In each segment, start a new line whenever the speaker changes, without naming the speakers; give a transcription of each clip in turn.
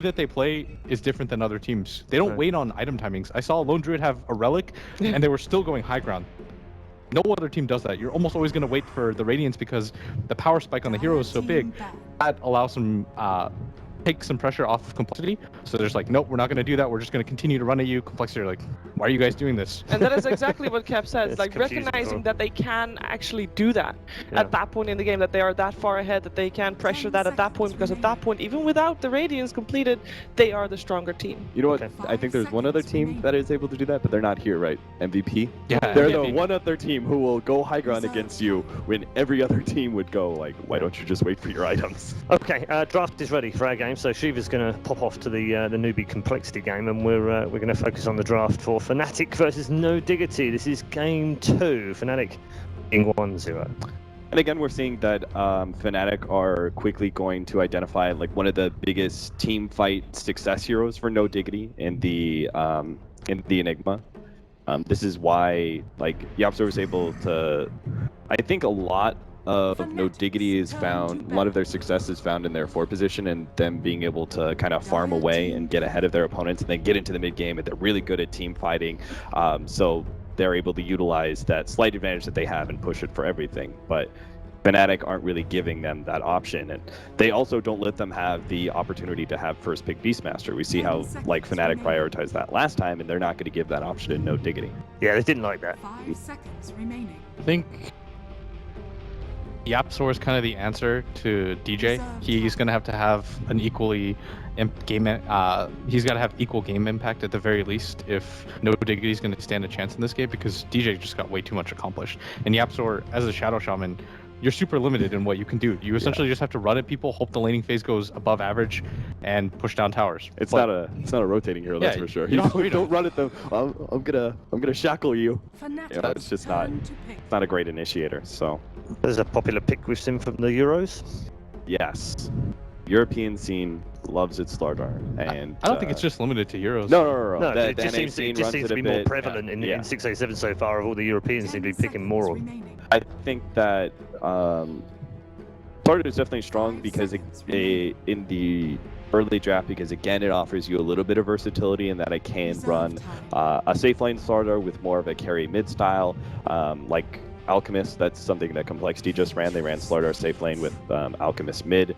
that they play is different than other teams. They don't wait on item timings. I saw Lone Druid have a relic, and they were still going high ground. No other team does that. You're almost always going to wait for the Radiance because the power spike on the hero is so big. That allows them take some pressure off of Complexity. So there's like, nope, we're not going to do that. We're just going to continue to run at you. Complexity are like, why are you guys doing this?
And that is exactly what Cap says, like recognizing that they can actually do that at that point in the game, that they are that far ahead, that they can pressure that at that point, because at that point, even without the Radiance completed, they are the stronger team.
You know what? I think there's one other team that is able to do that, but they're not here, right? MVP?
Yeah,
They're
MVP.
the one other team who will go high ground against you when every other team would go, like, why don't you just wait for your items?
Okay, draft is ready for our game, so Shiva's going to pop off to the newbie complexity game, and we're going to focus on the draft for Fnatic versus No Diggity. This is game 2. Fnatic in 1-0.
And again, we're seeing that Fnatic are quickly going to identify like one of the biggest team fight success heroes for No Diggity in the Enigma. This is why like YapzOr was able to, I think a lot of No Diggity is found, a lot of their success is found in their 4 position and them being able to kind of farm away and get ahead of their opponents and then get into the mid game, and they're really good at team fighting. So they're able to utilize that slight advantage that they have and push it for everything. But Fnatic aren't really giving them that option, and they also don't let them have the opportunity to have first pick Beastmaster. We see how like Fnatic prioritized that last time, and they're not going to give that option in No Diggity.
Yeah, they didn't like that.
5 seconds remaining.
I think YapzOr is kind of the answer to DJ. He's going to have an equally he's got to have equal game impact at the very least if No Diggity is going to stand a chance in this game, because DJ just got way too much accomplished. And YapzOr, as a Shadow Shaman, you're super limited in what you can do. You essentially just have to run at people, hope the laning phase goes above average, and push down towers.
It's not a rotating hero, that's for sure.
you
don't run at them. I'm gonna shackle you.
Fnatic
It's just not. It's not a great initiator. So
There's a popular pick we've seen from the Euros.
yes, European scene loves its Slardar, and
I don't think it's just limited to Euros.
No.
It just seems to be more prevalent in 687 so far. Of all the Europeans, seem to be picking more.
I think that Slardar is definitely strong because in the early draft, because again it offers you a little bit of versatility in that I can run a safe lane Slardar with more of a carry mid style, like Alchemist. That's something that Complexity just ran. They ran Slardar safe lane with Alchemist mid.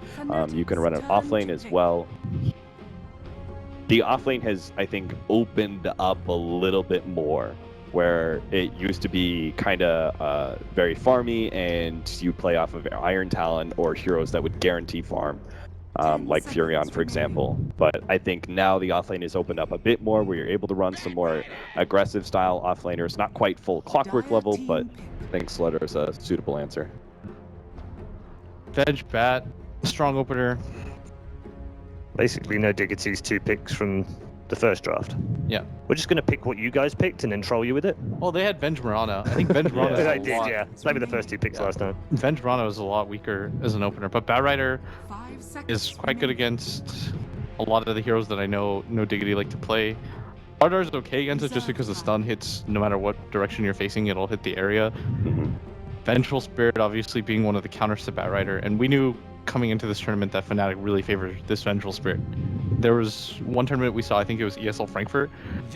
You can run an off lane as well. The off lane has, I think, opened up a little bit more, where it used to be kind of very farmy and you play off of Iron Talon or heroes that would guarantee farm, like Furion, for example. But I think now the offlane is opened up a bit more, where you're able to run some more aggressive style offlaners. Not quite full Clockwork level, but I think Slardar is a suitable answer.
Veg Bat, strong opener.
Basically, No Diggity's 2 picks from the first draft.
Yeah.
We're just going to pick what you guys picked and then troll you with it.
Well, they had Venge Marana. I think Venge Marana
They did, yeah. Maybe the first 2 picks last time.
Venge Marana was a lot weaker as an opener, but Batrider is quite good against a lot of the heroes that I know No Diggity like to play. Slardar is okay against it just because the stun hits no matter what direction you're facing, it'll hit the area. Vengeful Spirit obviously being one of the counters to Batrider, and we knew coming into this tournament that Fnatic really favored this Vengeful Spirit. There was one tournament we saw, I think it was ESL Frankfurt,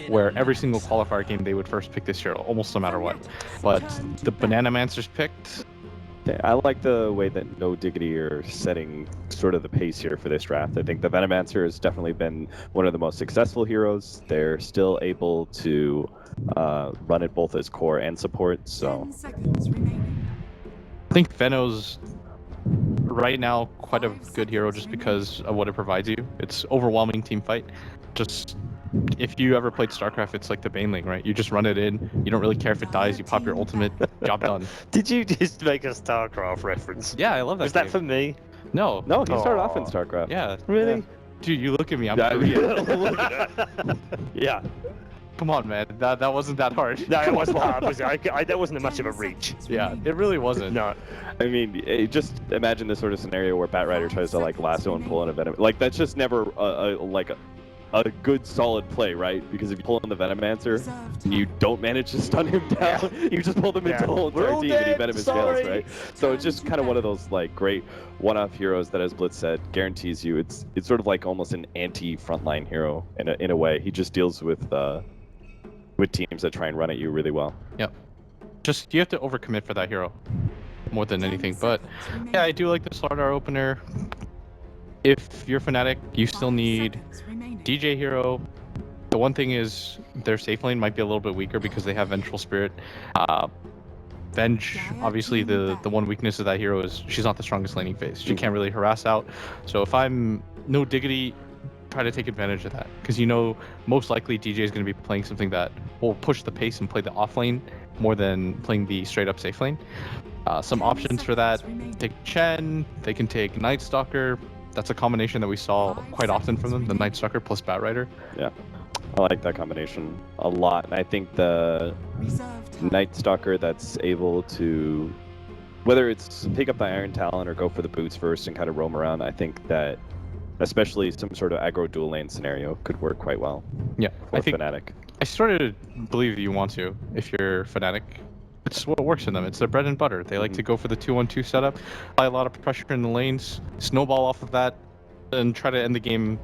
where every single qualifier game they would first pick this hero, almost no matter what. But the Banana Mancers picked.
I like the way that No Diggity are setting sort of the pace here for this draft. I think the Venomancer has definitely been one of the most successful heroes. They're still able to run it both as core and support, so
I think Veno's right now quite a good hero just because of what it provides you. It's overwhelming team fight. Just if you ever played StarCraft, it's like the Bane lane, right? You just run it in. You don't really care if it dies. You pop your ultimate. Job done.
Did you just make a StarCraft reference?
Yeah, I love that.
Was that for me?
No.
No, he started off in StarCraft.
Yeah.
Really?
Yeah. Dude, you look at me. I'm
Yeah.
Come on, man. That wasn't that hard.
No, it wasn't hard, was it? That wasn't much of a reach.
Yeah, it really wasn't.
No.
I mean, just imagine this sort of scenario where Batrider tries to like lasso and pull in a Venom. Like that's just never a a good solid play, right? Because if you pull in the Venomancer and you don't manage to stun him down, you just pull them into the whole entire team and he Venom his fails, right? So it's just kind of one of those like great one-off heroes that, as Blitz said, guarantees you it's sort of like almost an anti-frontline hero in a way. He just deals with teams that try and run at you really well.
Yep. Just you have to overcommit for that hero more than anything. But yeah, I do like the Slardar opener. If you're Fnatic, you still need DJ hero. The one thing is their safe lane might be a little bit weaker because they have Vengeful Spirit. Venge, obviously the one weakness of that hero is she's not the strongest laning phase. She can't really harass out. So if I'm no Diggity, try to take advantage of that, because you know most likely DJ is going to be playing something that will push the pace and play the off lane more than playing the straight up safe lane. Some options for that: take Chen, they can take Night Stalker. That's a combination that we saw quite often from them, the Night Stalker plus Batrider.
Yeah, I like that combination a lot. And I think the Night Stalker that's able to, whether it's pick up the Iron Talon or go for the boots first and kind of roam around, I think that especially some sort of aggro dual lane scenario could work quite well.
Yeah,
for Fnatic.
I started to believe you want to, if you're Fnatic. It's what works for them. It's their bread and butter. They like to go for the 2-1-2 setup, apply a lot of pressure in the lanes, snowball off of that, and try to end the game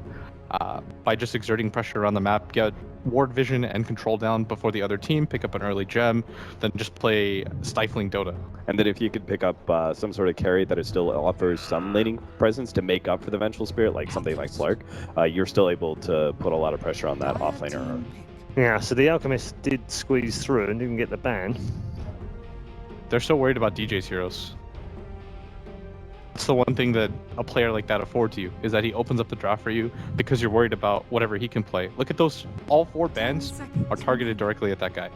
by just exerting pressure around the map, get ward vision and control down before the other team, pick up an early gem, then just play stifling Dota.
And then if you could pick up some sort of carry that it still offers some laning presence to make up for the Vengeful Spirit, like something like Slark, you're still able to put a lot of pressure on that offlaner.
Yeah, so the Alchemist did squeeze through and didn't get the ban.
They're so worried about DJ's heroes. That's the one thing that a player like that affords you, is that he opens up the draft for you because you're worried about whatever he can play. Look at those, all 4 bans are targeted directly at that guy.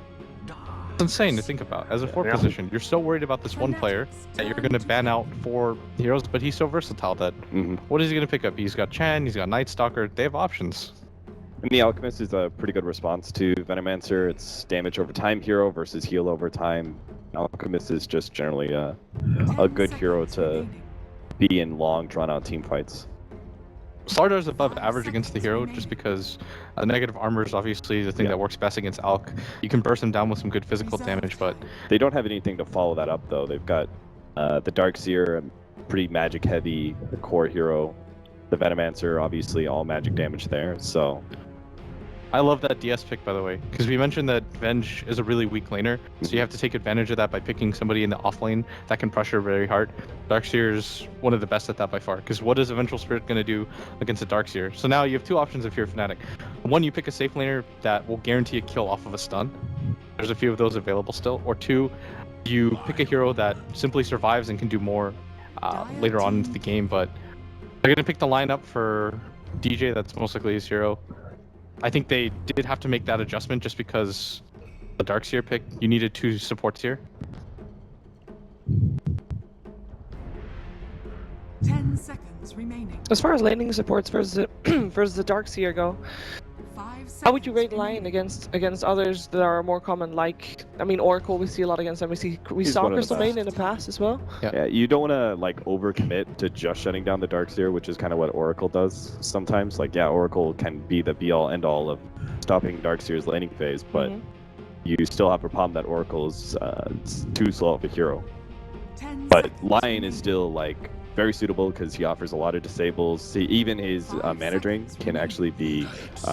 It's insane to think about. As a 4 position, you're so worried about this one player that you're going to ban out 4 heroes, but he's so versatile that what is he going to pick up? He's got Chen, he's got Night Stalker, they have options.
And the Alchemist is a pretty good response to Venomancer. It's damage over time hero versus heal over time. Alchemist is just generally a good hero to be in long, drawn-out team fights.
Slardar is above average against the hero just because negative armor is obviously the thing that works best against Alk. You can burst him down with some good physical damage, but
they don't have anything to follow that up, though. They've got the Darkseer, a pretty magic-heavy core hero. The Venomancer, obviously, all magic damage there, so...
I love that DS pick, by the way, because we mentioned that Venge is a really weak laner, so you have to take advantage of that by picking somebody in the off lane that can pressure very hard. Darkseer is one of the best at that by far, because what is a Vengeful Spirit going to do against a Darkseer? So now you have 2 options if you're Fnatic. One, you pick a safe laner that will guarantee a kill off of a stun. There's a few of those available still. Or 2, you pick a hero that simply survives and can do more later on into the game, but they're going to pick the lineup for DJ, that's most likely his hero. I think they did have to make that adjustment just because the Darkseer pick, you needed 2 supports here.
10 seconds remaining.
As far as laning supports versus the Darkseer go, how would you rate Lion against others that are more common? Like, I mean, Oracle, we see a lot against them. We saw Crystal Main in the past as well.
Yeah, you don't want to like overcommit to just shutting down the Darkseer, which is kind of what Oracle does sometimes. Like, yeah, Oracle can be the be-all, end-all of stopping Darkseer's laning phase, but you still have a problem that Oracle is too slow of a hero. But Lion is still like very suitable because he offers a lot of disables. Even his mana drain can actually be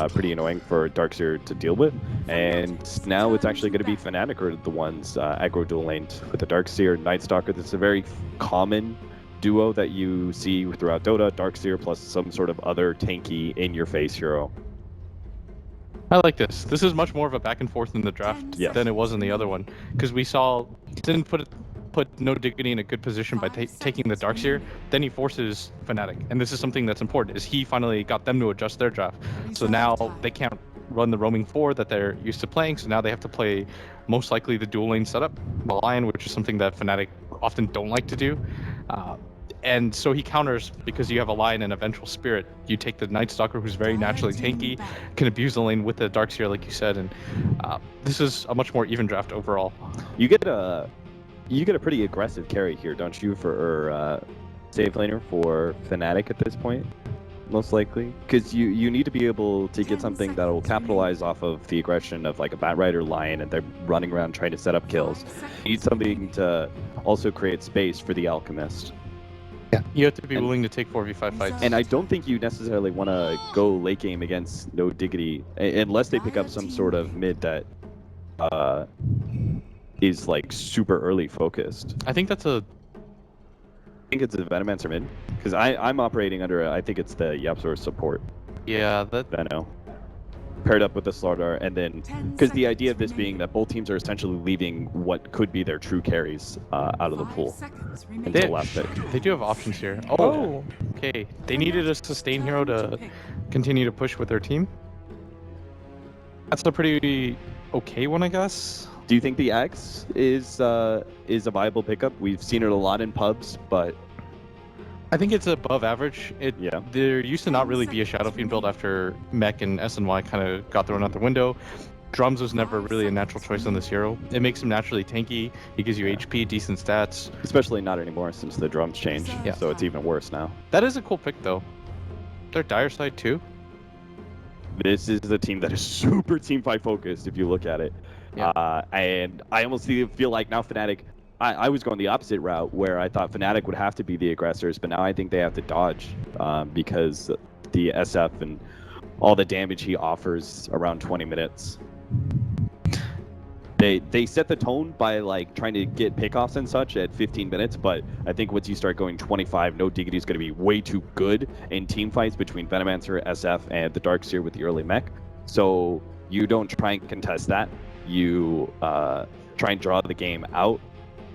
pretty annoying for Darkseer to deal with. And now it's actually going to be Fnatic are the ones aggro dual laned with the Darkseer, Night Stalker. That's a very common duo that you see throughout Dota. Darkseer plus some sort of other tanky in-your-face hero.
I like this. This is much more of a back and forth in the draft than it was in the other one, because we saw didn't put no Diggity in a good position by taking the Darkseer, then he forces Fnatic. And this is something that's important, is he finally got them to adjust their draft. So now they can't run the roaming 4 that they're used to playing, so now they have to play most likely the dual lane setup, the Lion, which is something that Fnatic often don't like to do. And so he counters, because you have a Lion and a Vengeful Spirit. You take the Night Stalker, who's very naturally tanky, can abuse the lane with the Darkseer, like you said, and this is a much more even draft overall.
You get a pretty aggressive carry here, don't you, for safe laner for Fnatic at this point? most likely, because you need to be able to get something that will capitalize off of the aggression of like a Batrider Lion, and they're running around trying to set up kills. You need something to also create space for the Alchemist.
Yeah, you have to be willing to take 4v5 fights.
And I don't think you necessarily want to go late game against no Diggity unless they pick up some sort of mid that is like super early focused.
I think it's a
Venomancer mid, because I'm operating under I think it's the Yapzor support.
Yeah, that
I know. Paired up with the Slardar, and then because the idea of this being that both teams are essentially leaving what could be their true carries out of the pool until last pick.
They do have options here. Oh, okay. They needed a sustain hero to continue to push with their team. That's a pretty okay one, I guess.
Do you think the Axe is a viable pickup? We've seen it a lot in pubs, but
I think it's above average. There used to not really be a Shadow Fiend build after Mech and SNY kind of got thrown out the window. Drums was never really a natural choice on this hero. It makes him naturally tanky. He gives you HP, decent stats.
Especially not anymore since the drums changed.
Yeah.
So it's even worse now.
That is a cool pick though. They're dire side too.
This is a team that is super teamfight focused if you look at it. Yeah. And I almost feel like now Fnatic, I was going the opposite route where I thought Fnatic would have to be the aggressors, but now I think they have to dodge because the SF and all the damage he offers around 20 minutes. They set the tone by like trying to get pickoffs and such at 15 minutes, but I think once you start going 25, no Diggity is going to be way too good in team fights between Venomancer, SF, and the Darkseer with the early mech. So you don't try and contest that. You try and draw the game out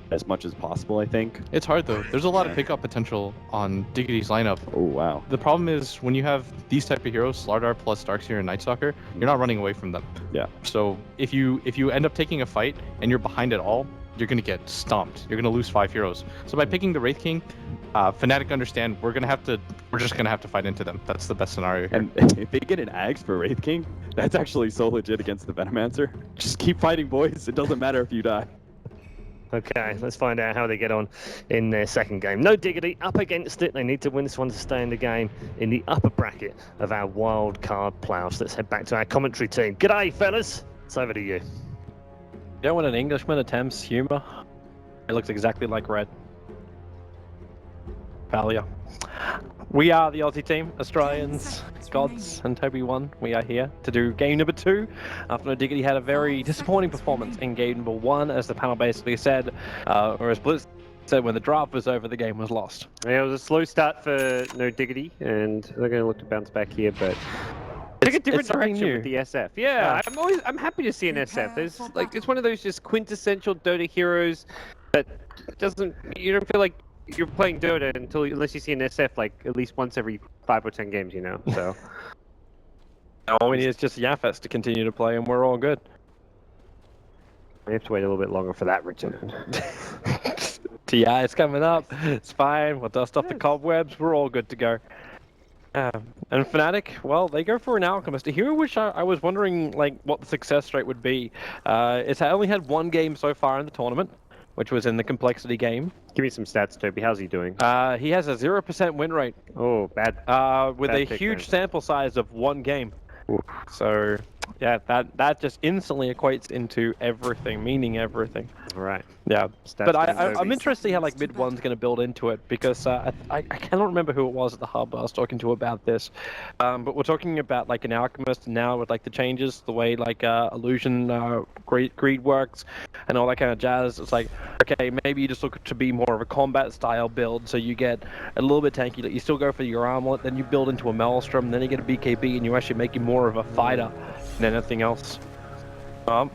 as much as possible, I think.
It's hard though. There's a lot of pickup potential on Diggity's lineup.
Oh, wow.
The problem is when you have these type of heroes, Slardar plus Darkseer and Night Stalker, you're not running away from them.
Yeah.
So if you end up taking a fight and you're behind it all, you're going to get stomped. You're going to lose 5 heroes. So by picking the Wraith King, Fnatic understand we're just going to have to fight into them. That's the best scenario here.
And if they get an Axe for Wraith King, that's actually so legit against the Venomancer. Just keep fighting, boys. It doesn't matter if you die.
Okay, let's find out how they get on in their second game. No Diggity up against it. They need to win this one to stay in the game in the upper bracket of our wild card playoffs. Let's head back to our commentary team. G'day, fellas. It's over to you.
You know when an Englishman attempts humor? It looks exactly like Red. Failure. We are the Aussie team, Australians, Gods, and Toby 1. We are here to do game number 2. After No Diggity had a very disappointing performance in game number 1, as the panel basically said, or as Blitz said, when the draft was over, the game was lost.
Yeah, it was a slow start for No Diggity, and they're going to look to bounce back here, but take a different direction with the SF. Yeah, I'm happy to see an SF. There's like it's one of those just quintessential Dota heroes that you don't feel like you're playing Dota unless you see an SF like at least once every 5 or 10 games, you know. So
all we need is just Yafes to continue to play, and we're all good.
We have to wait a little bit longer for that, Richard.
TI is coming up. It's fine. We'll dust off the cobwebs. We're all good to go. And Fnatic, well, they go for an Alchemist, a hero which I was wondering like what the success rate would be. It's only had 1 game so far in the tournament, which was in the complexity game.
Give me some stats, Toby. How's he doing?
He has a 0% win rate.
Oh, bad.
With
bad
a huge sample size of 1 game. Ooh. So, yeah, that just instantly equates into everything, meaning everything.
All right.
Yeah, but I'm interested to see how like mid 1's going to build into it, because I cannot remember who it was at the hub I was talking to about this, but we're talking about like an Alchemist now with like the changes, the way like illusion, greed works, and all that kind of jazz. It's like, okay, maybe you just look to be more of a combat style build, so you get a little bit tanky, that you still go for your armlet, then you build into a Maelstrom, then you get a BKB, and you actually make you more of a fighter than anything else.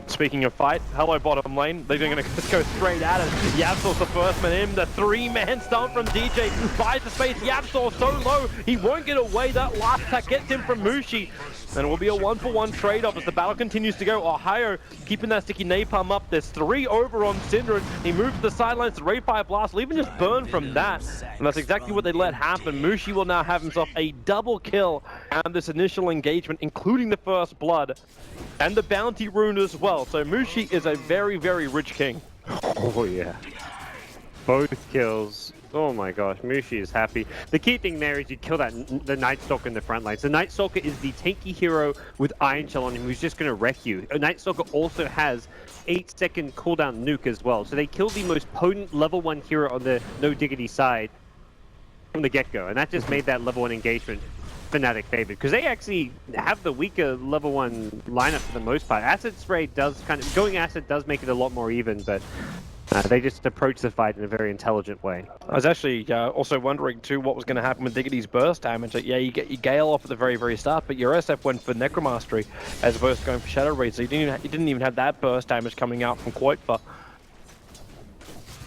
Speaking of fight, hello bottom lane. They're going to just go straight at it. Yapsor's the first man in. The 3-man stun from DJ buys the space. Yapsor so low, he won't get away. That last attack gets him from Mushi. And it will be a 1-for-1 trade-off as the battle continues to go. Ohio keeping that sticky napalm up. There's 3 over on Syndra. He moves to the sidelines. The Ray Fire Blast will even just burn from that. And that's exactly what they let happen. Mushi will now have himself a double kill and this initial engagement, including the first blood and the bounty rune as well. So Mushi is a very, very rich king.
Oh yeah. Both kills Oh my gosh, Mushi is happy. The key thing there is you kill the Night Stalker in the front lines. The Night Stalker is the tanky hero with Iron Shell on him who's just going to wreck you. A Night Stalker also has 8-second cooldown nuke as well. So they kill the most potent level 1 hero on the No Diggity side from the get-go. And that just made that level 1 engagement Fnatic favored. Because they actually have the weaker level 1 lineup for the most part. Acid Spray does going Acid does make it a lot more even, but they just approach the fight in a very intelligent way.
I was actually also wondering too what was going to happen with Diggity's burst damage. Like, yeah, you get your Gale off at the very start, but your SF went for Necromastery as opposed to going for Shadow Read, so you didn't even have that burst damage coming out from Quoitfa.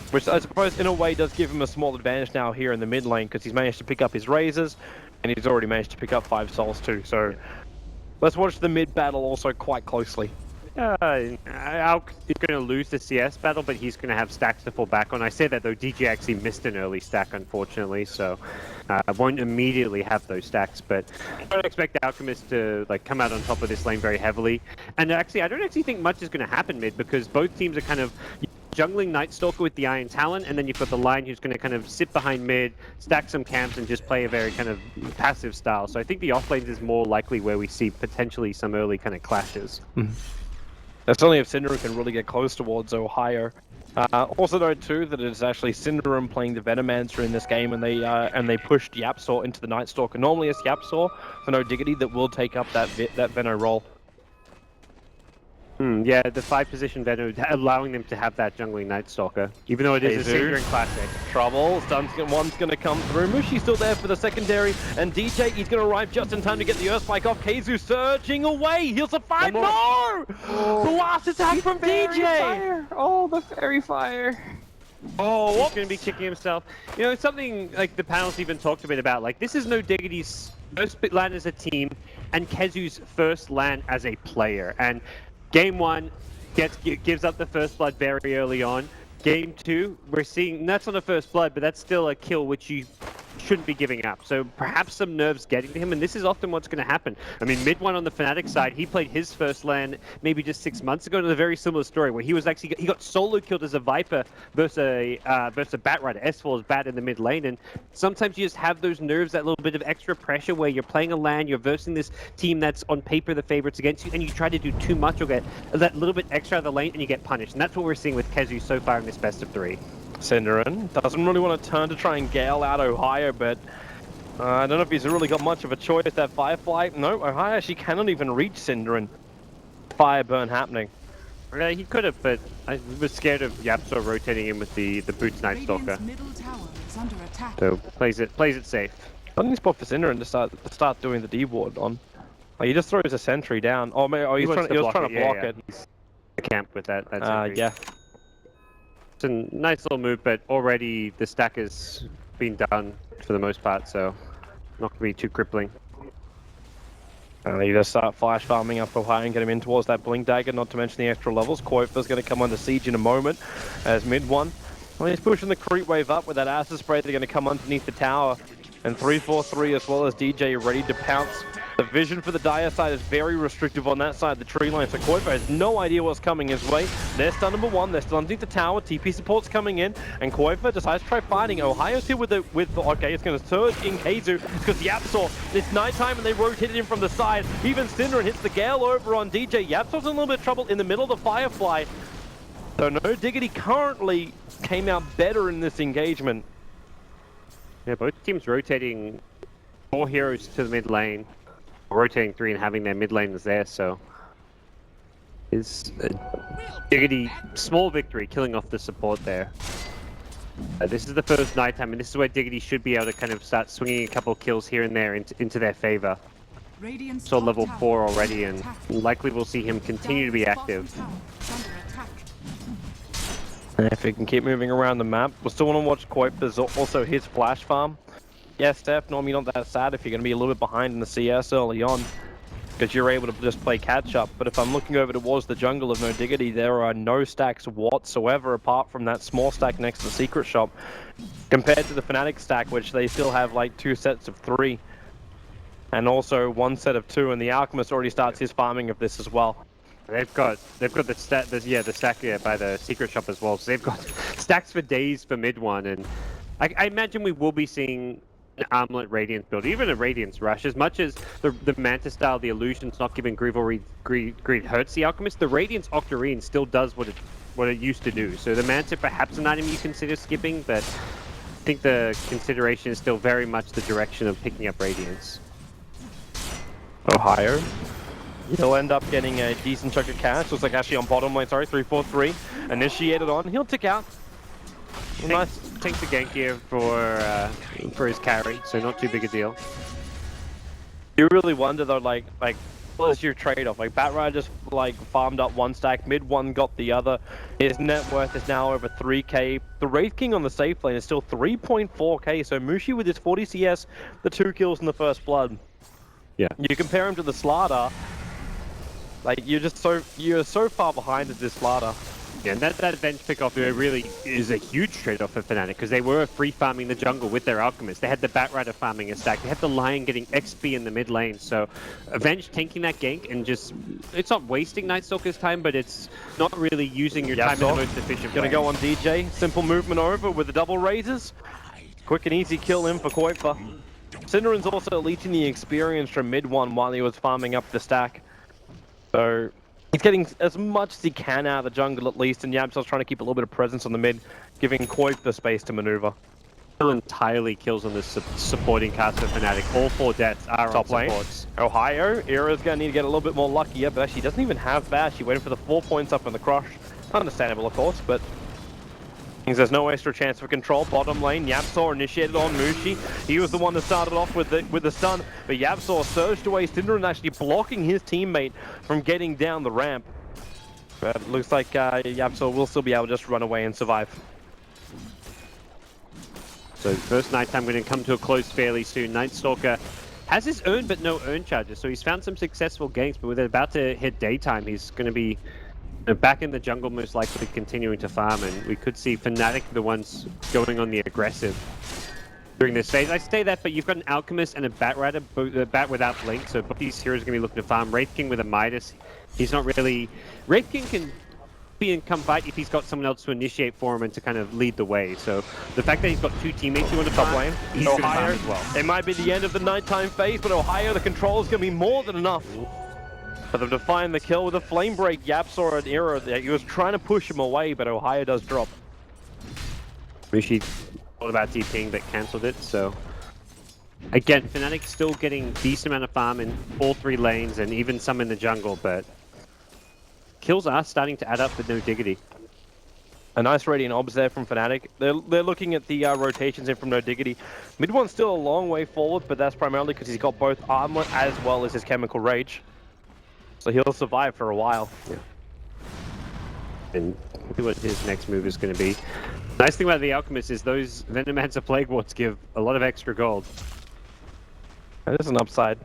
Which I suppose in a way does give him a small advantage now here in the mid lane because he's managed to pick up his Razors and he's already managed to pick up 5 souls too. So let's watch the mid battle also quite closely.
Alk is going to lose the CS battle, but he's going to have stacks to fall back on. I say that though, DiG actually missed an early stack, unfortunately, so I won't immediately have those stacks. But I don't expect Alchemist to come out on top of this lane very heavily. And actually, I don't actually think much is going to happen mid because both teams are kind of jungling Night Stalker with the Iron Talon, and then you've got the line who's going to kind of sit behind mid, stack some camps, and just play a very kind of passive style. So I think the offlanes is more likely where we see potentially some early kind of clashes.
That's only if Synderen can really get close towards Ohio. Also note too that it's actually Synderen playing the Venomancer in this game, and they pushed Yapsaw into the Night Stalker. Normally it's Yapsaw for No Diggity that will take up that Veno role.
Yeah, the 5-position Veno allowing them to have that jungling Night Stalker, even though it is a Synderen classic.
Trouble, one's going to come through. Mushi's still there for the secondary, and DJ, he's going to arrive just in time to get the Earth Spike off. Keizu surging away, heals a 5, no! The last attack from DJ!
Fire. Oh, the fairy fire.
Oh, he's going to be kicking himself. You know, it's something like the panel's even talked a bit about. Like, this is No Diggity's first LAN as a team, and Kezu's first LAN as a player. And Game 1 gives up the first blood very early on. Game 2, we're seeing that's on a first blood, but that's still a kill which you shouldn't be giving up. So perhaps some nerves getting to him, and this is often what's going to happen. I mean, mid one on the Fnatic side, he played his first LAN maybe just 6 months ago in a very similar story where he got solo killed as a Viper versus a Bat Rider, S4's Bat in the mid lane, and sometimes you just have those nerves, that little bit of extra pressure where you're playing a LAN, you're versing this team that's on paper the favorites against you, and you try to do too much or get that little bit extra out of the lane and you get punished. And that's what we're seeing with Kezu so far in this best of 3.
Synderen doesn't really want to turn to try and Gale out Ohio, but I don't know if he's really got much of a choice. That Firefly, no, Ohio actually cannot even reach Synderen. Fire burn happening.
Yeah, he could have, but I was scared of Yapsaw rotating in with the Boots Night Stalker. So plays it safe.
Something spot for Synderen to start doing the D ward on. Oh, he just throws a sentry down. Oh, he was trying to block it.
He's a camp with that sentry.
Yeah.
It's a nice little move, but already the stack has been done for the most part, so not going to be too crippling.
You just start flash farming up Ohio and get him in towards that Blink Dagger, not to mention the extra levels. Quoitfa's going to come under siege in a moment as mid one. Well, he's pushing the creep wave up with that acid spray. They're going to come underneath the tower. And 3-4-3 as well as DJ ready to pounce. The vision for the Dire side is very restrictive on that side of the tree line, so Quoitfa has no idea what's coming his way. They're stun number 1, they're still underneath the tower, TP support's coming in, and Quoitfa decides to try fighting. Ohio's here okay, it's going to surge in Keizu, because Yapsaw, it's nighttime and they rotated him from the side. Even Synderen hits the Gale over on DJ. Yapsaw's in a little bit of trouble in the middle of the Firefly. So No Diggity currently came out better in this engagement.
Yeah, both teams rotating 4 heroes to the mid lane, rotating 3 and having their mid laners there, so is a Diggity small victory, killing off the support there. This is the first nighttime, and this is where Diggity should be able to kind of start swinging a couple of kills here and there into their favor. So level 4 already, and likely we'll see him continue to be active.
If he can keep moving around the map, we'll still want to watch Quoitfa's also his flash farm. Yes, Steph, normally not that sad if you're going to be a little bit behind in the CS early on, because you're able to just play catch up. But if I'm looking over towards the jungle of No Diggity, there are no stacks whatsoever apart from that small stack next to the secret shop, compared to the Fnatic stack, which they still have like 2 sets of 3, and also 1 set of 2, and the Alchemist already starts his farming of this as well.
They've got the stack by the secret shop as well. So they've got stacks for days for mid one, and I imagine we will be seeing an Armlet Radiance build, even a Radiance Rush. As much as the Manta style, the Illusion's not giving Greed hurts the Alchemist, the Radiance Octarine still does what it used to do. So the Manta perhaps an item you consider skipping, but I think the consideration is still very much the direction of picking up Radiance.
Ohio. He'll end up getting a decent chunk of cash. Looks like actually on bottom lane, sorry, 3-4-3. Initiated on. He'll tick out. Nice.
Takes the gank here for his carry, so not too big a deal.
You really wonder though, like what is your trade-off? Like Batrider just like farmed up one stack, mid one got the other. His net worth is now over 3k. The Wraith King on the safe lane is still 3.4k. So Mushi with his 40 CS, the 2 kills in the first blood.
Yeah.
You compare him to the Slardar, like you're so far behind at this Slardar.
Yeah, and that Avenge pickoff there really is a huge trade-off for Fnatic, because they were free farming the jungle with their Alchemist. They had the Batrider farming a stack. They had the Lion getting XP in the mid lane. So Avenge tanking that gank and just, it's not wasting Night Stalker's time, but it's not really using your time in the most efficient way.
Gonna go on DJ. Simple movement over with the double raises. Quick and easy kill in for Koifa. Cinderon's also leeching the experience from mid one while he was farming up the stack. So he's getting as much as he can out of the jungle at least, and Yabso's trying to keep a little bit of presence on the mid, giving Koifa the space to maneuver.
Still entirely kills on this supporting cast for Fnatic. All 4 deaths are
Top
on
lane.
supports.
Ohio, Era's gonna need to get a little bit more lucky here, but actually doesn't even have Bash. He waited for the 4 points up in the crush. Understandable, of course, but means there's no extra chance for control. Bottom lane, Yabso initiated on Mushi. He was the one that started off with the stun, but Yabso surged away. Cinderon actually blocking his teammate from getting down the ramp. But it looks like Yabso will still be able to just run away and survive.
So first nighttime going to come to a close fairly soon. Night Stalker has his earn but no earn charges, so he's found some successful ganks, but with it about to hit daytime, he's going to be back in the jungle, most likely continuing to farm, and we could see Fnatic the ones going on the aggressive during this phase. I say that, but you've got an Alchemist and a Batrider, a Bat without Blink, so both these heroes are going to be looking to farm. Wraith King with a Midas, he's not really... Wraith King can be in come fight if he's got someone else to initiate for him and to kind of lead the way. So the fact that he's got 2 teammates who want to farm, he's going to farm as well.
It might be the end of the nighttime phase, but Ohio, the control is going to be more than enough for them to find the kill with a flame break. Yabso and Era, he was trying to push him away, but Ohio does drop.
Mushi thought about DPing but cancelled it, so again, Fnatic still getting decent amount of farm in all 3 lanes and even some in the jungle, but kills are starting to add up with no Diggity.
A nice Radiant Obs there from Fnatic. They're looking at the rotations in from no Diggity. Mid one's still a long way forward, but that's primarily because he's got both Armlet as well as his Chemical Rage. So he'll survive for a while.
Yeah. And see what his next move is going to be. Nice thing about the Alchemist is those Venomancer Plague Wards give a lot of extra gold.
That is an upside.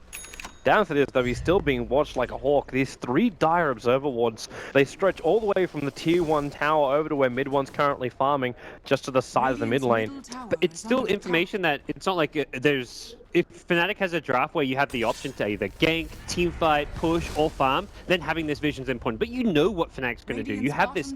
Down to this though, he's still being watched like a hawk. These 3 dire Observer Wards, they stretch all the way from the tier 1 tower over to where mid one's currently farming, just to the side of the mid lane.
But it's still information that it's not like there's... If Fnatic has a draft where you have the option to either gank, teamfight, push, or farm, then having this vision's important. But you know what Fnatic's going to do. You have this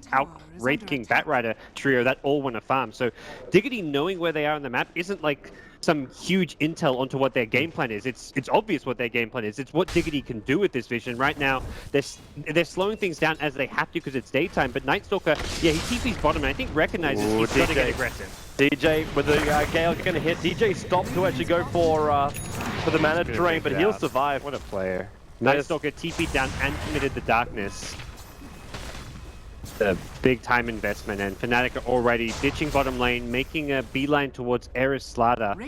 Wraith King Batrider trio that all want to farm. So Diggity knowing where they are on the map isn't like some huge intel onto what their game plan is. It's obvious what their game plan is. It's what Diggity can do with this vision. Right now, they're slowing things down as they have to because it's daytime. But Night Stalker, yeah, he TP's bottom and I think recognizes he's got to get aggressive.
DJ with the Gale going to hit. DJ stopped to actually go for the mana drain, but he'll survive.
What a player. Night Stalker TP'd down and committed the darkness. A big time investment, and Fnatic are already ditching bottom lane, making a beeline towards Eris Slardar.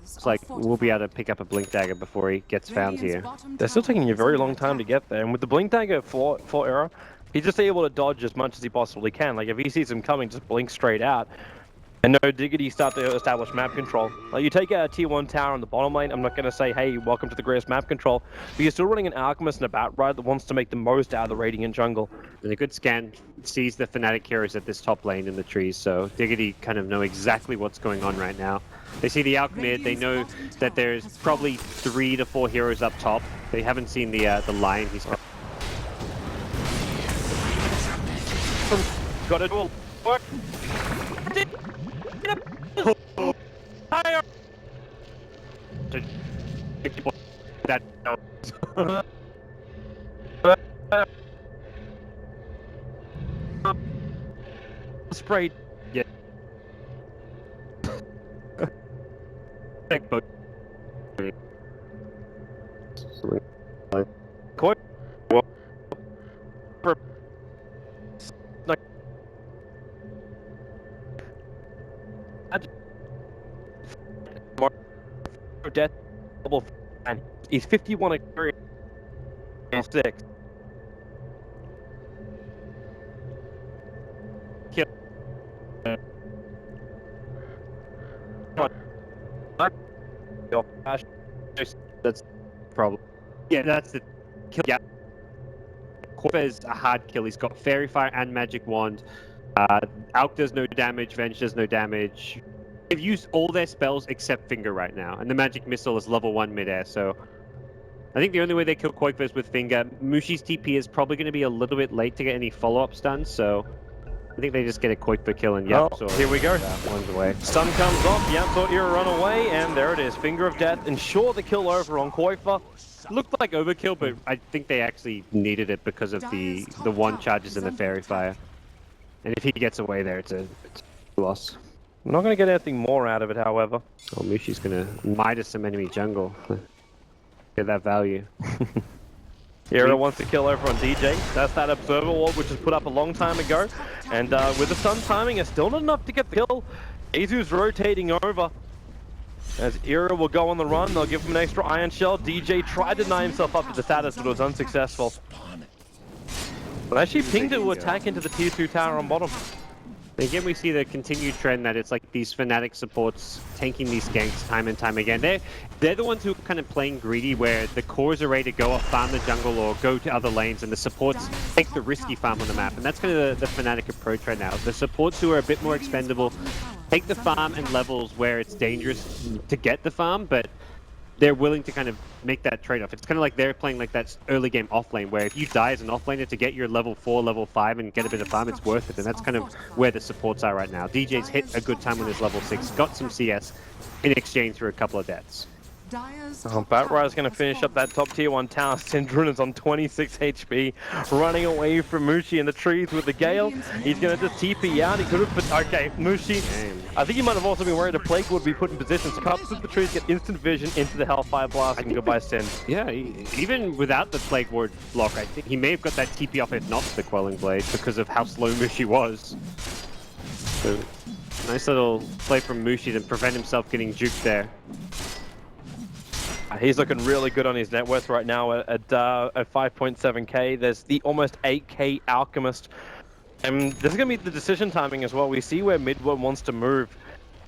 It's like we'll be able to pick up a Blink Dagger before he gets found here.
They're still taking a very long time to get there, and with the Blink Dagger for Era, he's just able to dodge as much as he possibly can. Like if he sees him coming, just blink straight out. And no Diggity start to establish map control. Like you take out a tier 1 tower on the bottom lane, I'm not going to say, hey, welcome to the greatest map control, but you're still running an Alchemist and a Batrider that wants to make the most out of the Radiant jungle.
And a good scan sees the Fnatic heroes at this top lane in the trees, so Diggity kind of know exactly what's going on right now. They see the Alch mid, they know that there's probably 3 to 4 heroes up top. They haven't seen the Lion he's got.
Got it all. Work.
That
Sprayed.
Yeah. But
Koi. Death double, and he's 51 at 6.
Kill. That's the problem. Yeah, that's the kill. Yeah. Corvez a hard kill. He's got Fairy Fire and Magic Wand. Alk does no damage. Venge does no damage. They've used all their spells except Finger right now, and the Magic Missile is level 1 midair, so I think the only way they kill Quakeverse is with Finger. Mushi's TP is probably going to be a little bit late to get any follow-ups done, so I think they just get a Quakeverse kill and
so here we go.
One's away.
Stun comes off, Yamsor Era run away, and there it is. Finger of Death, ensure the kill over on Koifa.
Looked like overkill, but I think they actually needed it because of the one charges and the Fairy Fire. And if he gets away there, it's a loss.
We're not going to get anything more out of it, however.
Oh, Mushi's going to Midas some enemy jungle. Get that value.
Era wants to kill over on DJ. That's that Observer Ward, which was put up a long time ago. And with the stun timing, it's still not enough to get the kill. Azu's rotating over. As Era will go on the run, they'll give him an extra Iron Shell. DJ tried to deny himself up to the status, but was unsuccessful. But actually pinged it to attack into the tier 2 tower on bottom.
Again, we see the continued trend that it's like these Fnatic supports tanking these ganks time and time again. They're the ones who are kind of playing greedy, where the cores are ready to go off, farm the jungle, or go to other lanes, and the supports take the risky farm on the map. And that's kind of the Fnatic approach right now. The supports who are a bit more expendable take the farm and levels where it's dangerous to get the farm, but they're willing to kind of make that trade-off. It's kind of like they're playing like that early game offlane, where if you die as an offlaner to get your level 4, level 5 and get a bit of farm, it's worth it. And that's kind of where the supports are right now. DJ's hit a good time on his level 6, got some CS in exchange for a couple of deaths.
Batrider's going to finish up that top tier 1 tower. Syndrun is on 26 HP, running away from Mushi in the trees with the Gale. He's going to just TP out. He could have put... Okay, Mushi. I think he might have also been worried a Plague would be put in position. So cuts through the trees, get instant vision into the Hellfire Blast, and goodbye Sin.
Yeah, even without the Plague Ward block, I think he may have got that TP off, if not the Quelling Blade, because of how slow Mushi was. So, nice little play from Mushi to prevent himself getting juked there.
He's looking really good on his net worth right now at 5.7k. There's the almost 8k Alchemist. And this is going to be the decision timing as well. We see where Midwood wants to move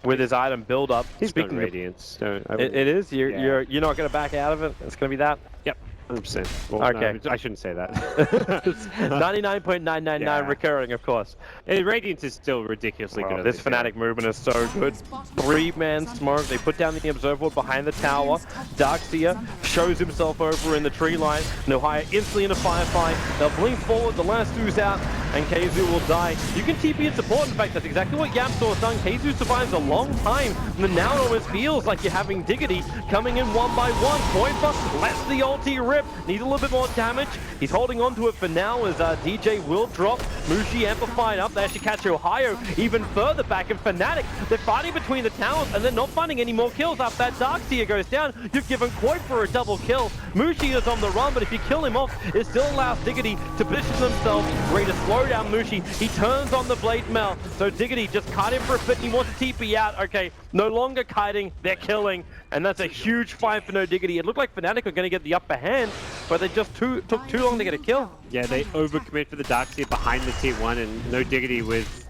with his item build up.
He's got Radiance.
It is? You're not going to back out of it? It's going to be that?
Yep. 100%. Well,
okay.
No, I shouldn't say that.
99.999 recurring, of course.
Radiance is still ridiculously good.
This Fnatic movement is so good. 3-man smoke. They put down the Observer behind the tower. Darkseer shows himself over in the tree line. Nohaya instantly in a firefight. They'll blink forward. The last two's out, and KZU will die. You can TP in support. In fact, that's exactly what Yamsor has done. KZU survives a long time, and now it almost feels like you're having Diggity coming in one by one. Koifa lets the ulti rip. Needs a little bit more damage. He's holding on to it for now as DJ will drop. Mushi amplified up. They actually catch Ohio even further back. And Fnatic, they're fighting between the towers and they're not finding any more kills. After that Darkseer goes down, you've given Quoit for a double kill. Mushi is on the run, but if you kill him off, it still allows Diggity to position themselves, ready to slow down Mushi. He turns on the Blade Mail. So Diggity just kite him for a bit. He wants to TP out. Okay, no longer kiting, they're killing. And that's a huge fight for No Diggity. It looked like Fnatic were going to get the upper hand, but they just took too long to get a kill.
Yeah, they overcommit for the Darkseer behind the tier 1, and No Diggity with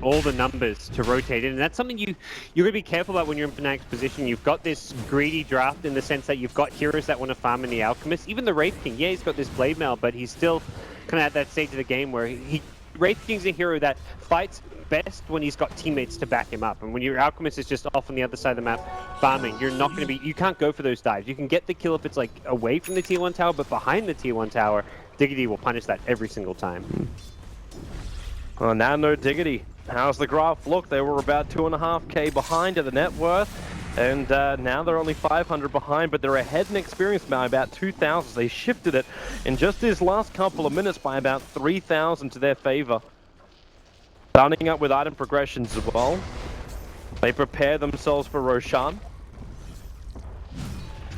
all the numbers to rotate in. And that's something you're going to be careful about when you're in Fnatic's position. You've got this greedy draft in the sense that you've got heroes that want to farm in the Alchemist. Even the Wraith King, yeah, he's got this Blade Mail, but he's still kind of at that stage of the game where Wraith King's a hero that fights best when he's got teammates to back him up, and when your Alchemist is just off on the other side of the map farming, you're not going to be, you can't go for those dives. You can get the kill if it's like away from the tier 1 tower, but behind the tier 1 tower, Diggity will punish that every single time.
Well, now No Diggity. How's the graph look? They were about 2.5k behind at the net worth. And now they're only 500 behind, but they're ahead in experience by about 2,000. They shifted it in just these last couple of minutes by about 3,000 to their favor. Starting up with item progressions as well. They prepare themselves for Roshan.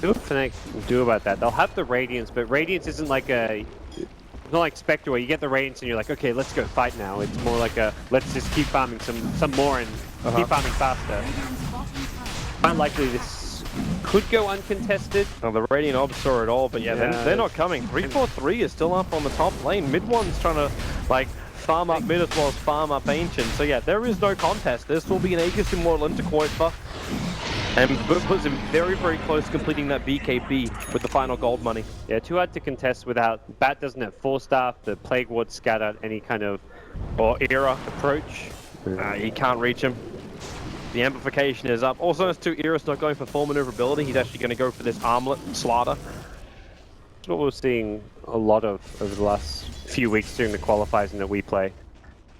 What Fnatic do about that? They'll have the Radiance, but Radiance isn't like a... It's not like Spectre where you get the Radiance and you're like, okay, let's go fight now. It's more like a, let's just keep farming some more and keep farming faster. Unlikely this could go uncontested.
Well, the Radiant Obs saw it all, but yeah, they're not coming. 343 is still up on the top lane. Mid one's trying to, like, farm up mid as well as farm up Ancient. So yeah, there is no contest. This will be an Aegis Immortal into Koifa. And puts him very, very close to completing that BKB with the final gold money.
Yeah, too hard to contest without... Bat doesn't have 4-staff, the Plague Ward scatter, any kind of...
Or Era
approach.
He can't reach him. The amplification is up. Also, as to Era's not going for full maneuverability, he's actually going to go for this armlet slaughter.
That's what we're seeing a lot of over the last few weeks during the qualifiers that we play.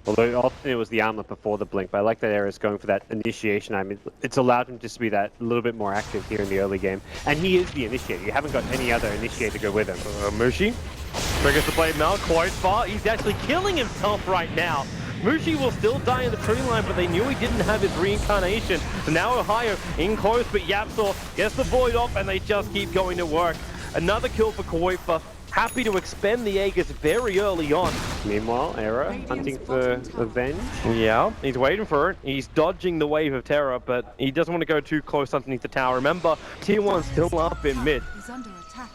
Although often it was the armlet before the blink, but I like that Era's going for that initiation. I mean, it's allowed him just to be that a little bit more active here in the early game. And he is the initiator. You haven't got any other initiator to go with him.
Mushi triggers the blade now, quite far. He's actually killing himself right now. Mushi will still die in the tree line, but they knew he didn't have his reincarnation. So now Ohio in close, but Yapsor gets the void off, and they just keep going to work. Another kill for Koifa. Happy to expend the Aegis very early on.
Meanwhile, Era hunting for revenge.
Yeah, he's waiting for it. He's dodging the wave of terror, but he doesn't want to go too close underneath the tower. Remember, Tier 1's still up in mid.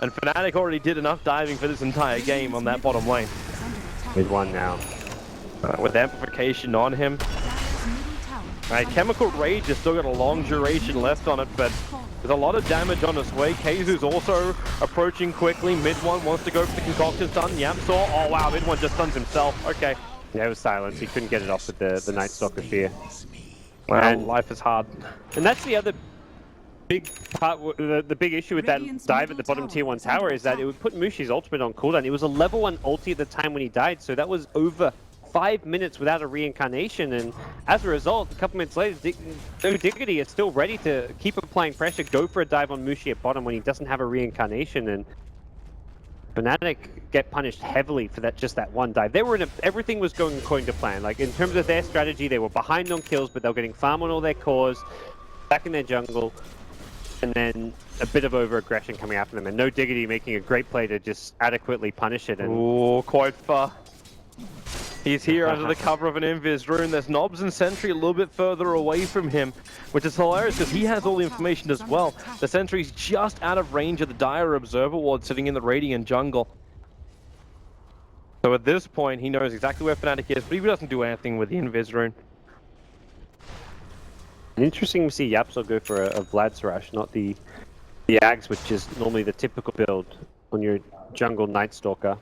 And Fnatic already did enough diving for this entire game on that bottom lane.
Mid one now.
With amplification on him. Right, Chemical Rage has still got a long duration left on it, but there's a lot of damage on its way. Keizu's also approaching quickly. Mid one wants to go for the concoction stun. Yapsor, oh wow, mid one just stuns himself. Okay.
Yeah, it was silence. He couldn't get it off with the Night Stalker Fear.
Well, and life is hard.
And that's the other big part, the big issue with that dive at the bottom tier 1 tower is that it would put Mushi's ultimate on cooldown. It was a level 1 ulti at the time when he died, so that was over 5 minutes without a reincarnation, and as a result, a couple minutes later, Diggity is still ready to keep applying pressure, go for a dive on Mushi at bottom when he doesn't have a reincarnation, and Fnatic get punished heavily for just that one dive. They were everything was going according to plan. Like in terms of their strategy, they were behind on kills, but they were getting farm on all their cores, back in their jungle, and then a bit of over-aggression coming after them, and no Diggity making a great play to just adequately punish it. And
oh, quite far. He's here under the cover of an Invis rune. There's Nobs and Sentry a little bit further away from him, which is hilarious because he has all the information as well. The Sentry's just out of range of the Dire Observer Ward sitting in the Radiant jungle. So at this point, he knows exactly where Fnatic is, but he doesn't do anything with the Invis rune.
Interesting to see Yapsor go for a Vlad's Rush, not the Ags, which is normally the typical build on your jungle Night Stalker.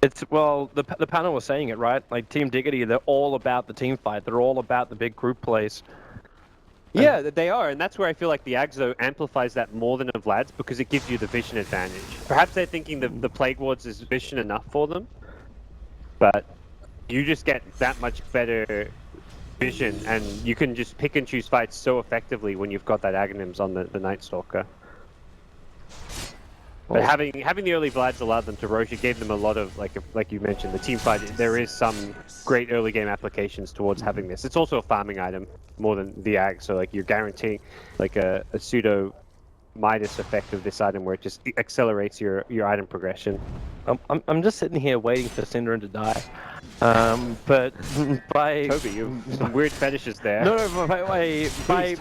It's, well, the panel was saying it, right? Like, Team Diggity, they're all about the team fight. They're all about the big group plays.
Yeah, they are, and that's where I feel like the Ags, though, amplifies that more than a Vlad's because it gives you the vision advantage. Perhaps they're thinking the Plague Wards is vision enough for them, but you just get that much better vision, and you can just pick and choose fights so effectively when you've got that Aghanims on the Night Stalker. But having the early Vlads allowed them to roche. It gave them a lot of, like you mentioned, the team fight. There is some great early game applications towards having this. It's also a farming item more than the Ag, so like you're guaranteeing like a pseudo Midas effect of this item where it just accelerates your item progression.
I'm just sitting here waiting for Synderen to die. But by...
Toby, you have some weird fetishes there.
No, by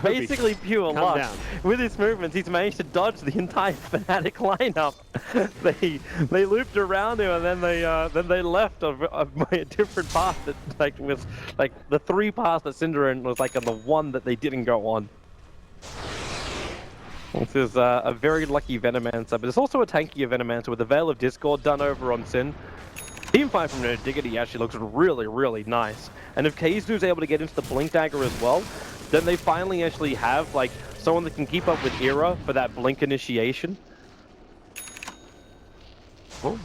basically pure luck,
down.
with his movements, he's managed to dodge the entire Fnatic lineup. they looped around him, and then they left a different path that was like the 3 paths that Synderen was like on the one that they didn't go on. This is a very lucky Venomancer, but it's also a tankier Venomancer with the Veil of Discord done over on Sin. Team fight from Diggity actually looks really, really nice. And if Keizu's able to get into the Blink Dagger as well, then they finally actually have like someone that can keep up with Era for that Blink initiation.
Oh.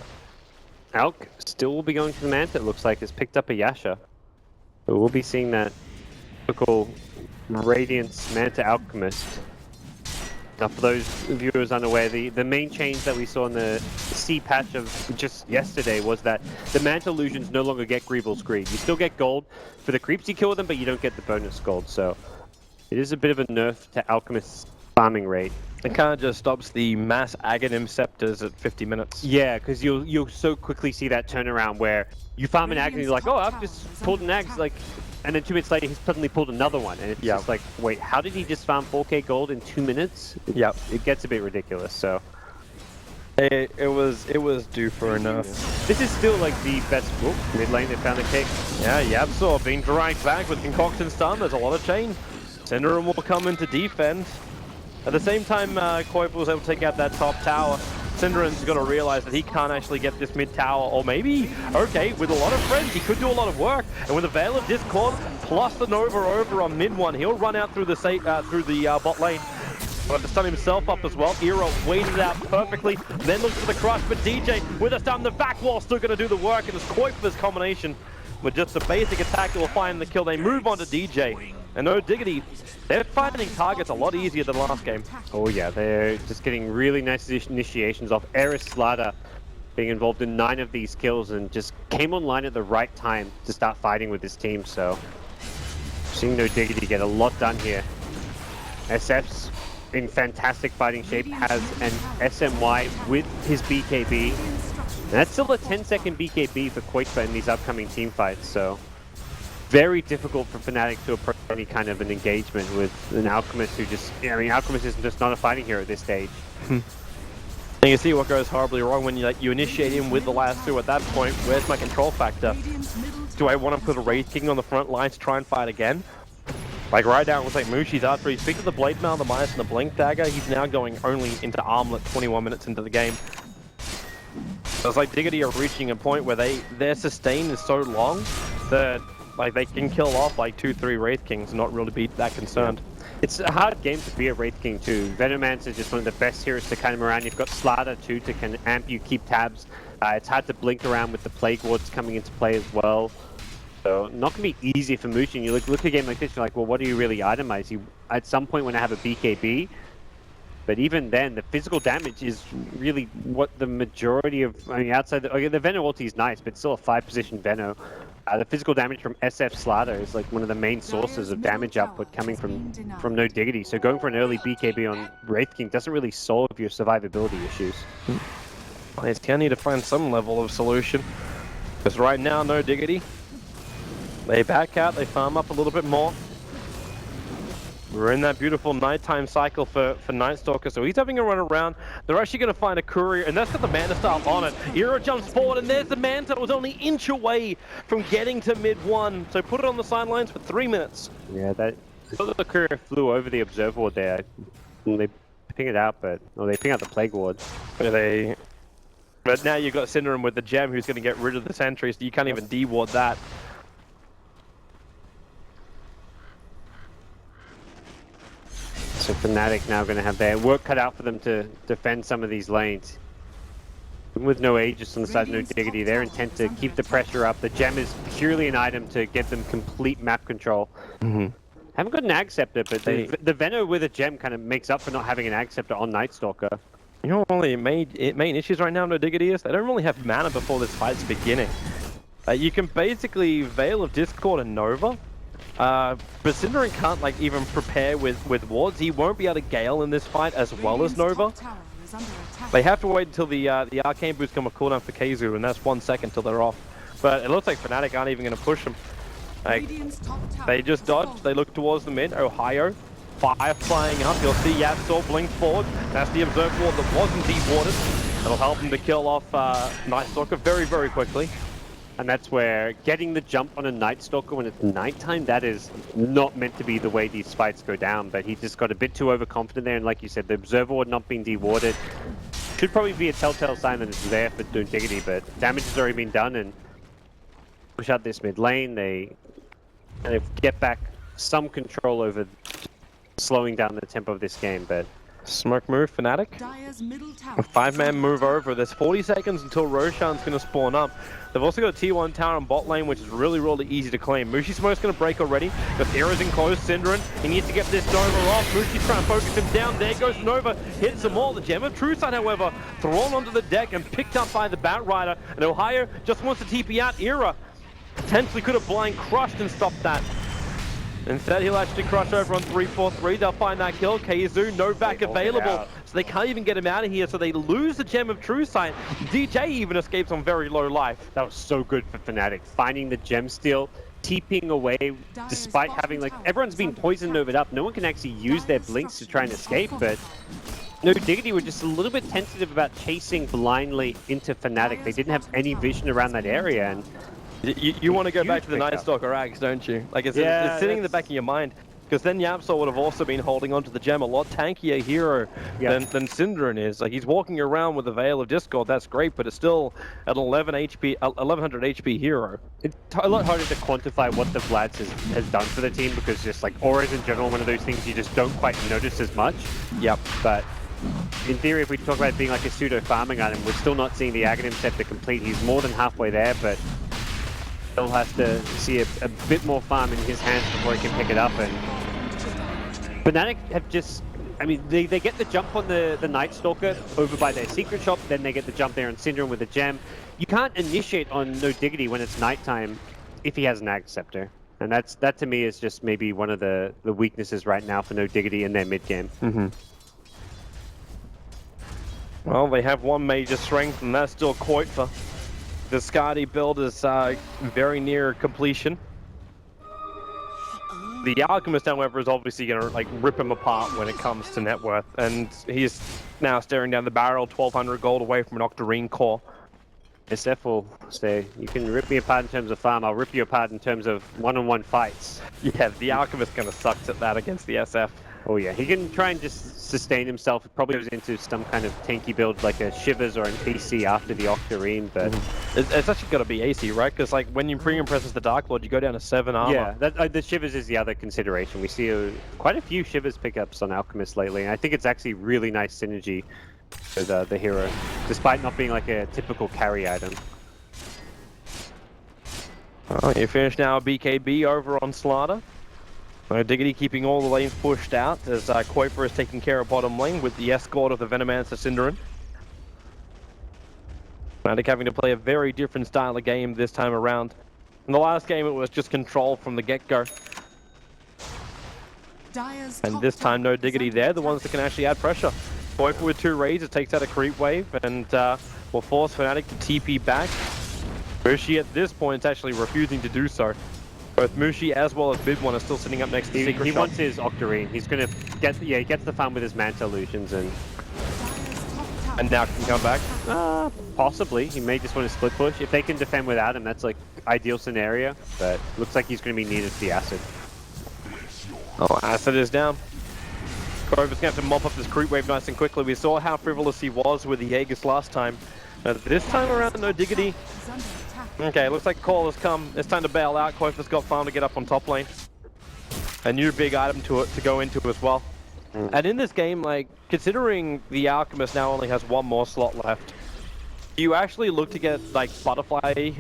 Alk still will be going to the Manta, it looks like, has picked up a Yasha. So we'll be seeing that typical Radiance Manta Alchemist. Now, for those viewers unaware, the main change that we saw in the C patch of just yesterday was that the Manta Illusions no longer get Greevil's Greed. You still get gold for the creeps you kill them, but you don't get the bonus gold. So it is a bit of a nerf to Alchemist's farming rate.
It kind of just stops the mass Aghanim Scepters at 50 minutes.
Yeah, because you'll so quickly see that turnaround where you farm an Ag and you're like, oh, I've just pulled an Ag, like, and then 2 minutes later he's suddenly pulled another one, and it's just like, wait, how did he just farm 4k gold in 2 minutes? It gets a bit ridiculous. So
it was due for a nerf.
This is still like the best mid lane. They found a cake.
Yeah, Yabsaw being dragged back with Concoction Stun. There's a lot of chain. Synderen will come in to defend. At the same time, Koifu was able to take out that top tower. Synderen's got to realize that he can't actually get this mid tower, or maybe, okay, with a lot of friends, he could do a lot of work. And with the Veil of Discord plus the Nova over on mid one, he'll run out through the bot lane. But to stun himself up as well. Era waited out perfectly, then looks for the crush, but DJ with a stun, the back wall still going to do the work, and it's Koifu's combination with just a basic attack that will find the kill. They move on to DJ. And no Diggity, they're finding targets a lot easier than last game.
Oh yeah, they're just getting really nice initiations off. Eris Slada being involved in 9 of these kills and just came online at the right time to start fighting with this team. So seeing no Diggity get a lot done here. SF's in fantastic fighting shape, has an SMY with his BKB. And that's still a 10-second BKB for Koifu in these upcoming team fights. So very difficult for Fnatic to approach any kind of an engagement with an Alchemist who just, Alchemist is just not a fighting hero at this stage.
And you see what goes horribly wrong when you initiate him with the last 2 at that point. Where's my control factor? Do I want to put a Wraith King on the front line to try and fight again? Like right now, it looks like Mushi's after he's picked up the Blade Mail, the Midas, and the Blink Dagger. He's now going only into Armlet 21 minutes into the game. So it's like Diggity are reaching a point where their sustain is so long that like they can kill off like 2-3 Wraith Kings and not really be that concerned.
It's a hard game to be a Wraith King too. Venomancer is just one of the best heroes to kind of around. You've got Slada too to kind of amp you, keep tabs. It's hard to blink around with the Plague Wards coming into play as well. So not going to be easy for Mushin. You look at a game like this, you're like, well, what do you really itemize? You at some point want to have a BKB, but even then, the physical damage is really what the majority of, outside the Veno ulti is nice, but still a 5-position Veno. The physical damage from SF Slada is like one of the main sources of damage output coming from no Diggity. So going for an early BKB on Wraith King doesn't really solve your survivability issues.
It's going to need to find some level of solution. Because right now, no Diggity. They back out, they farm up a little bit more. We're in that beautiful nighttime cycle for Night Stalker, so he's having a run around. They're actually going to find a courier, and that's got the Manta Staff on it. Hero jumps forward, and there's the Manta. It was only an inch away from getting to mid one, so put it on the sidelines for 3 minutes.
Yeah, the courier flew over the Observer Ward there. They ping it out, they ping out the Plague Ward.
But now you've got Synderen with the gem who's going to get rid of the sentry, so you can't even de-ward that.
So Fnatic now going to have their work cut out for them to defend some of these lanes. With no Aegis on the side, no Diggity, their intent to keep the pressure up. The gem is purely an item to get them complete map control. Haven't got an Ag Scepter, but the Veno with a gem kind of makes up for not having an Ag Scepter on Night Stalker.
You know what one of the main issues right now, no Diggity, is they don't really have mana before this fight's beginning. You can basically Veil of Discord and Nova. But Synderen can't like even prepare with wards. He won't be able to Gale in this fight as well as Nova. They have to wait until the Arcane boost come a cooldown for Keizu, and that's 1 second till they're off. But it looks like Fnatic aren't even going to push them. Like, they just dodge, they look towards the mid. Ohio, fire flying up. You'll see Yabsaw blink forward. That's the Observer Ward that wasn't de-warded. That'll help them to kill off Night Stalker very, very quickly.
And that's where getting the jump on a Night Stalker when it's nighttime, that is not meant to be the way these fights go down. But he just got a bit too overconfident there. And like you said, the Observer Ward not being de-warded should probably be a telltale sign that it's there for Diggity. But damage has already been done, and push out this mid lane. They kind of get back some control over slowing down the tempo of this game. But
Smoke move, Fnatic.
Dire's middle tower.
A 5-man move over. There's 40 seconds until Roshan's going to spawn up. They've also got a T1 tower on bot lane, which is really, really easy to claim. Mushi Smoke's going to break already. The Thera's in close. Synderen, he needs to get this Nova off. Mushi's trying to focus him down. There goes Nova. Hits them all. The Gem of Truesight, however, thrown onto the deck and picked up by the Batrider. And Ohio just wants to TP out. Era potentially could have blind crushed and stopped that. Instead, he'll actually crush over on 3-4-3. They'll find that kill. Keizu, no back available. So they can't even get him out of here. So they lose the Gem of Truesight. DJ even escapes on very low life.
That was so good for Fnatic. Finding the gem steal, TPing away, despite having, like, everyone's been poisoned over it up. No one can actually use their blinks to try and escape, but no Diggity were just a little bit tentative about chasing blindly into Fnatic. They didn't have any vision around that area, and
you want to go back to the Night Stalker Axe, don't you? Like, it's sitting in the back of your mind. Because then Yapsol would have also been holding onto the gem, a lot tankier hero than Synderen is. Like, he's walking around with a Veil of Discord, that's great, but it's still an 1100 HP hero.
It's a lot harder to quantify what the Vlads has done for the team, because just like auras in general, one of those things you just don't quite notice as much.
Yep.
But in theory, if we talk about it being like a pseudo farming item, we're still not seeing the Aghanim Scepter complete. He's more than halfway there, but he'll have to see a bit more farm in his hands before he can pick it up. And Fnatic have just, I mean, they get the jump on the Night Stalker over by their secret shop, then they get the jump there on Synderen with the gem. You can't initiate on No Diggity when it's nighttime if he has an Ag Scepter. And that to me is just maybe one of the weaknesses right now for No Diggity in their mid game.
Well, they have one major strength, and that's still Koitfer. The Skadi build is very near completion. The Alchemist, however, is obviously going to like rip him apart when it comes to net worth, and he's now staring down the barrel, 1,200 gold away from an Octarine core.
SF will say, you can rip me apart in terms of farm, I'll rip you apart in terms of one-on-one fights.
Yeah, the Alchemist kind of sucks at that against the SF.
Oh yeah, he can try and just sustain himself. It probably goes into some kind of tanky build like a Shivers or an AC after the Octarine, but
it's actually got to be AC, right? Because like when you pre-impress as the Dark Lord, you go down to 7 armor.
Yeah, the Shivers is the other consideration. We see quite a few Shivers pickups on Alchemist lately, and I think it's actually really nice synergy with the hero, despite not being like a typical carry item.
Well, you finish now BKB over on Slaughter. Diggity keeping all the lanes pushed out as Koitfer is taking care of bottom lane with the escort of the Venomancer Synderen. Fnatic having to play a very different style of game this time around. In the last game it was just control from the get-go. And this time No Diggity, they're the ones that can actually add pressure. Koitfer with 2 raids, it takes out a creep wave and will force Fnatic to TP back. Mushi at this point is actually refusing to do so. Both Mushi as well as Bid1 are still sitting up next to the secret shop.
He wants his Octarine. He's gonna get, he gets the farm with his Manta Illusions and
now can come back?
Possibly. He may just want to split push. If they can defend without him, that's like ideal scenario, but looks like he's gonna be needed for the Acid.
Oh, Acid is down. Grover's gonna have to mop up this creep wave nice and quickly. We saw how frivolous he was with the Aegis last time. This time around, No Diggity. Okay, looks like the call has come. It's time to bail out. Koitfer's got farm to get up on top lane. A new big item to go into as well. And in this game, like, considering the Alchemist now only has 1 more slot left, you actually look to get, like, Butterfly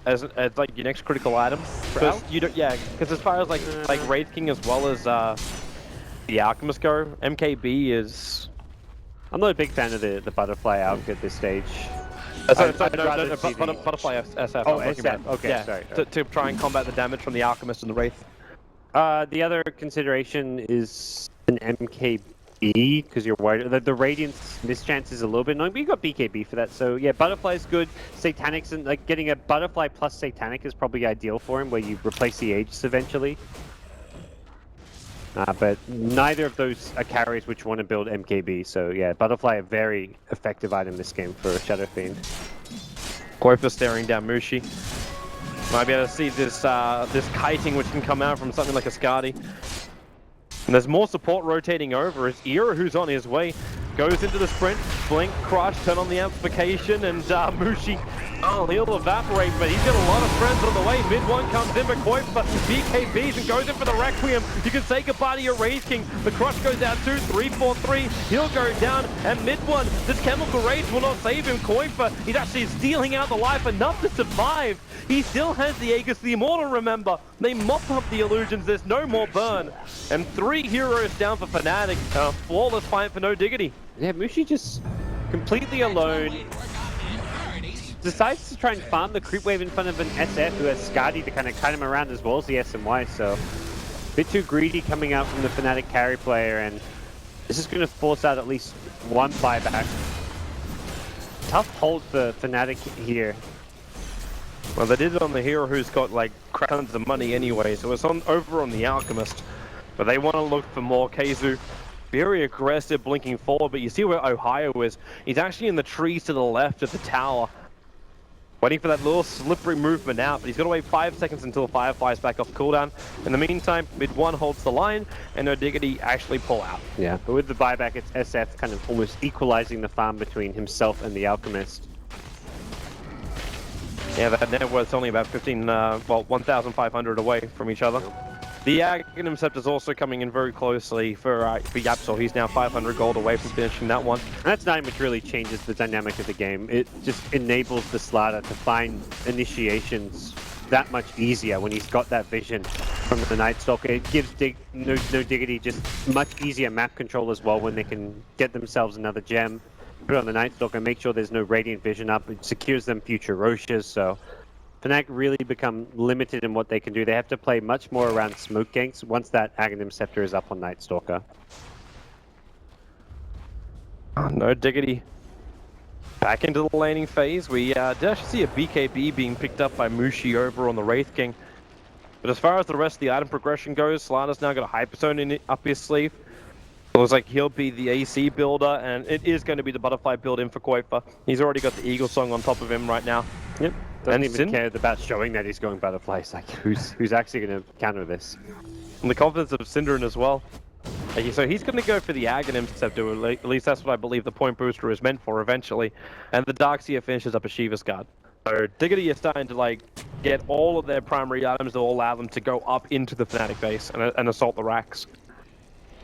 as like, your next critical item. Because you don't, because as far as, like Wraith King as well as the Alchemist go, MKB is...
I'm not a big fan of the Butterfly Alch at this stage.
Butterfly SF.
Oh, SF. Okay,
yeah,
sorry.
To try and combat the damage from the Alchemist and the Wraith.
The other consideration is an MKB, because you're worried. The Radiance mischance is a little bit annoying, but you got BKB for that. So yeah, Butterfly's good. Satanics, and like getting a Butterfly plus Satanic is probably ideal for him, where you replace the Aegis eventually. But neither of those are carries which want to build MKB, so yeah, Butterfly a very effective item this game for Shadow Fiend.
Koitfer staring down Mushi. Might be able to see this this kiting which can come out from something like a Skadi. And there's more support rotating over as Era, who's on his way, goes into the sprint, blink, crush, turn on the amplification, and Mushi Oh, he'll evaporate, but he's got a lot of friends on the way. Mid one comes in, but Koifa BKBs and goes in for the Requiem. You can say goodbye to your Rage King. The Crush goes out 2, 3, 4, 3. He'll go down, and mid one, this Chemical Rage will not save him. Koifa, he's actually stealing out the life enough to survive. He still has the Aegis, the Immortal, remember. They mop up the illusions, there's no more burn. And 3 heroes down for Fnatic. Flawless fight for No Diggity.
Yeah, Mushi just completely alone. Decides to try and farm the creep wave in front of an SF who has Skadi to kind of cut him around as well as the SMY, so a bit too greedy coming out from the Fnatic carry player, and this is going to force out at least one buyback. Tough hold for Fnatic here.
Well, they did it on the hero who's got like tons of money anyway, so it's over on the Alchemist. But they want to look for more. Keizu, very aggressive, blinking forward, but you see where Ohio is. He's actually in the trees to the left of the tower. Waiting for that little slippery movement out, but he's got to wait 5 seconds until Firefly's back off cooldown. In the meantime, mid one holds the line, and No Diggity actually pull out.
Yeah, but with the buyback, it's SF kind of almost equalizing the farm between himself and the Alchemist.
Yeah, that net worth's only about 1,500 away from each other. The Aghanim Scepter's also coming in very closely for Yapsol. He's now 500 gold away from finishing that one.
And that's not which really changes the dynamic of the game. It just enables the Slaughter to find initiations that much easier when he's got that vision from the Night Stalker. It gives no Diggity just much easier map control as well when they can get themselves another gem, put it on the Night Stalker, make sure there's no Radiant Vision up. It secures them future Roshas, so Fnatic really become limited in what they can do. They have to play much more around smoke ganks once that Aghanim Scepter is up on Night Stalker.
Oh, No Diggity. Back into the laning phase. We did actually see a BKB being picked up by Mushi over on the Wraith King. But as far as the rest of the item progression goes, Solana's now got a Hyperzone up his sleeve. It looks like he'll be the AC builder, and it is going to be the Butterfly build in for Koifa. He's already got the Eagle Song on top of him right now.
Yep. Doesn't even care about showing that he's going Butterfly. It's like, who's actually going to counter this?
And the confidence of Synderin as well. So he's going to go for the Aghanim Scepter, at least that's what I believe the point booster is meant for eventually. And the Darkseer finishes up a Shiva's Guard. So Diggity is starting to like get all of their primary items that will allow them to go up into the Fnatic base and assault the racks.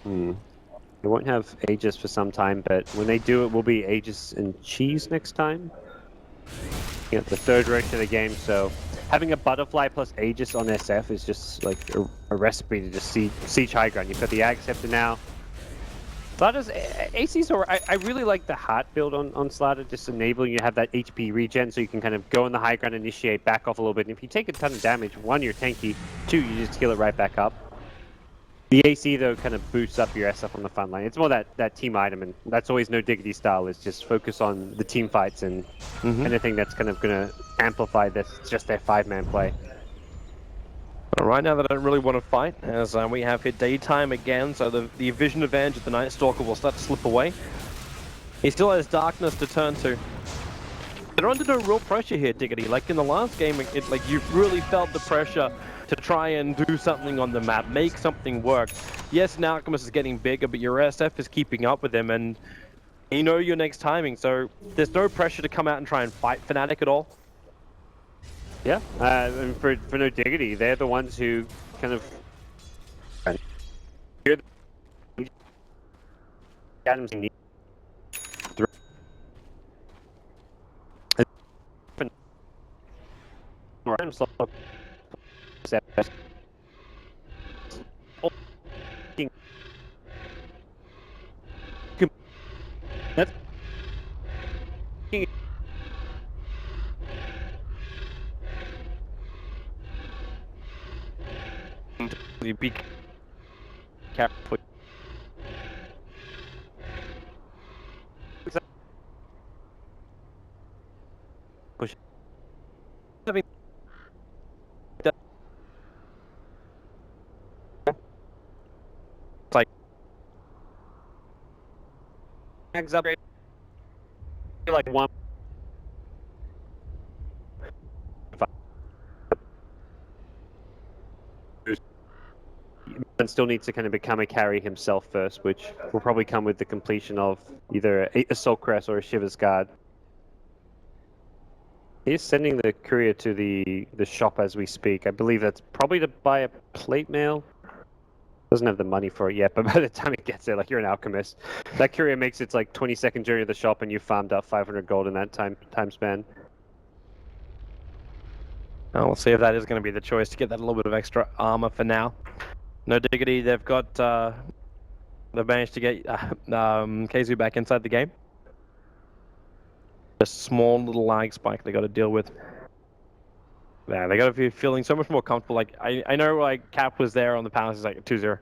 They won't have Aegis for some time, but when they do, it will be Aegis and Cheese next time. You know, the third rotation of the game, so having a Butterfly plus Aegis on SF is just like a recipe to just siege high ground. You've got the Ag Scepter now. Slaughter's AC's alright. I really like the Heart build on Slaughter, just enabling you to have that HP regen so you can kind of go on the high ground, initiate, back off a little bit. And if you take a ton of damage, 1, you're tanky, 2, you just heal it right back up. The AC, though, kind of boosts up your SF on the front line. It's more that team item, and that's always No Diggity style, is just focus on the team fights and anything that's kind of going to amplify this. It's just their 5-man play.
Well, right now they don't really want to fight, as we have hit daytime again, so the vision advantage of the Night Stalker will start to slip away. He still has darkness to turn to. They're under no real pressure here, Diggity. Like in the last game, like you really felt the pressure to try and do something on the map, make something work. Yes, now Alchemist is getting bigger, but your SF is keeping up with him, and you know your next timing, so there's no pressure to come out and try and fight Fnatic at all.
Yeah, and for No Diggity, they're the ones who kind of Adams need
Be careful. Push. Like
Mags upgrade like 1. And still needs to kind of become a carry himself first, which will probably come with the completion of either a Assault Crest or a Shiva's Guard. He's sending the courier to the shop as we speak. I believe that's probably to buy a plate mail. Doesn't have the money for it yet, but by the time it gets there, like, you're an alchemist. That courier makes its like 20-second journey to the shop, and you farmed out 500 gold in that time span.
Oh, we'll see if that is going to be the choice to get that little bit of extra armor for now. No Diggity, they've managed to get Keizu back inside the game. A small little lag spike they got to deal with. Yeah, they got to be feeling so much more comfortable. Like I know, like Cap was there on the Palace, it's like 2-0.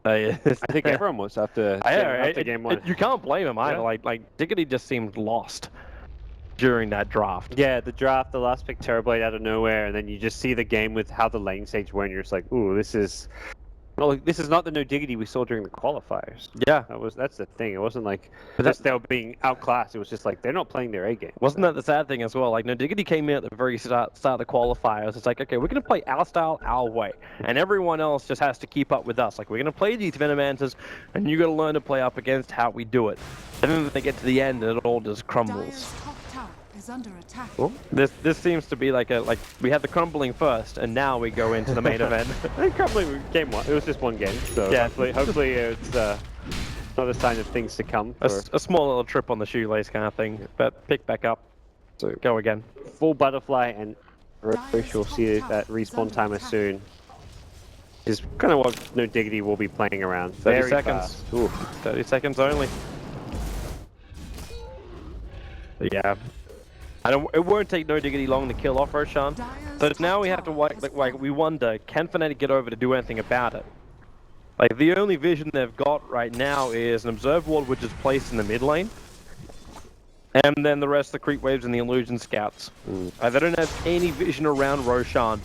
I think everyone was after game one.
You can't blame him either. Yeah. Like Diggity just seemed lost during that draft.
Yeah, the draft, the last pick, Terrorblade out of nowhere, and then you just see the game with how the lane stage went. You're just like, ooh, this is not the no Diggity we saw during the qualifiers.
Yeah,
that's the thing. It wasn't like they were being outclassed. It was just like they're not playing their A game.
Wasn't that the sad thing as well? Like, no Diggity came in at the very start of the qualifiers. It's like, okay, we're gonna play our style, our way, and everyone else just has to keep up with us. Like, we're gonna play these Venomancers, and you gotta learn to play up against how we do it. And then when they get to the end, it all just crumbles.
Under attack.
Oh, this seems to be like we had the crumbling first, and now we go into the main event.
Crumbling game one. It was just one game, so yeah. Hopefully it's not a sign of things to come.
A small little trip on the shoelace kind of thing, but pick back up. So go again.
Full butterfly, and we shall see that respawn timer soon. Is kind of what no Diggity will be playing around.
30 seconds. Ooh, 30 seconds only. But yeah. It won't take no Diggity long to kill off Roshan. So now we have to we wonder, can Fnatic get over to do anything about it? Like, the only vision they've got right now is an Observe Ward which is placed in the mid lane. And then the rest of the creep waves and the illusion scouts. They don't have any vision around Roshan.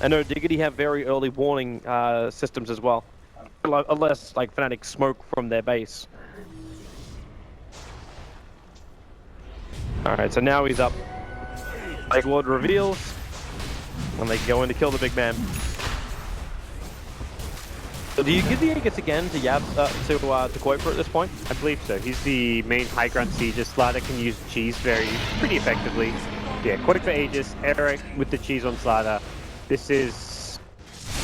I know Diggity have very early warning systems as well. Unless, like, Fnatic smoke from their base. Alright, so now he's up. Big Lord reveals, and they go in to kill the big man. So do you give the Aegis again to to Kuiper at this point?
I believe so. He's the main high ground sieger. Slaughter can use cheese pretty effectively. Yeah, Kuiper Aegis, Eric with the cheese on Slaughter. This is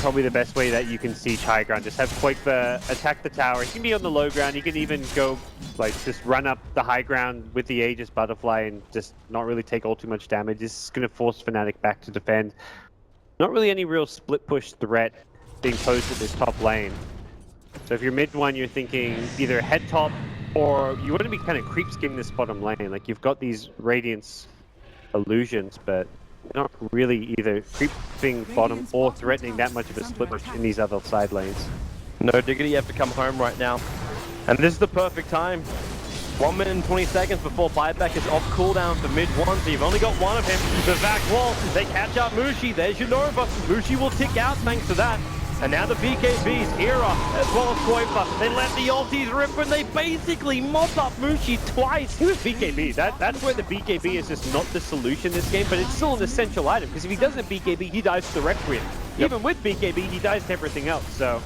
probably the best way that you can siege high ground. Just have Kuiper attack the tower. He can be on the low ground. He can even go, like, just run up the high ground with the Aegis Butterfly and just not really take all too much damage. This is going to force Fnatic back to defend. Not really any real split push threat being posed at this top lane. So if you're mid one, you're thinking either head top, or you want to be kind of creep skimming this bottom lane. Like, you've got these Radiance illusions, but not really either creeping bottom or threatening that much of a split push in these other side lanes.
No Diggity, you have to come home right now. And this is the perfect time. 1 minute and 20 seconds before buyback is off cooldown for mid one, so you've only got one of him. The back wall, they catch up Mushi, there's your Nova. Mushi will tick out thanks to that. And now the BKBs, Era, as well as Kuiper, they let the ultis rip and they basically mop up Mushi twice.
He was BKB. That's where the BKB is just not the solution this game, but it's still an essential item, because if he doesn't BKB, he dies to the Requiem. Yep. Even with BKB, he dies to everything else, so...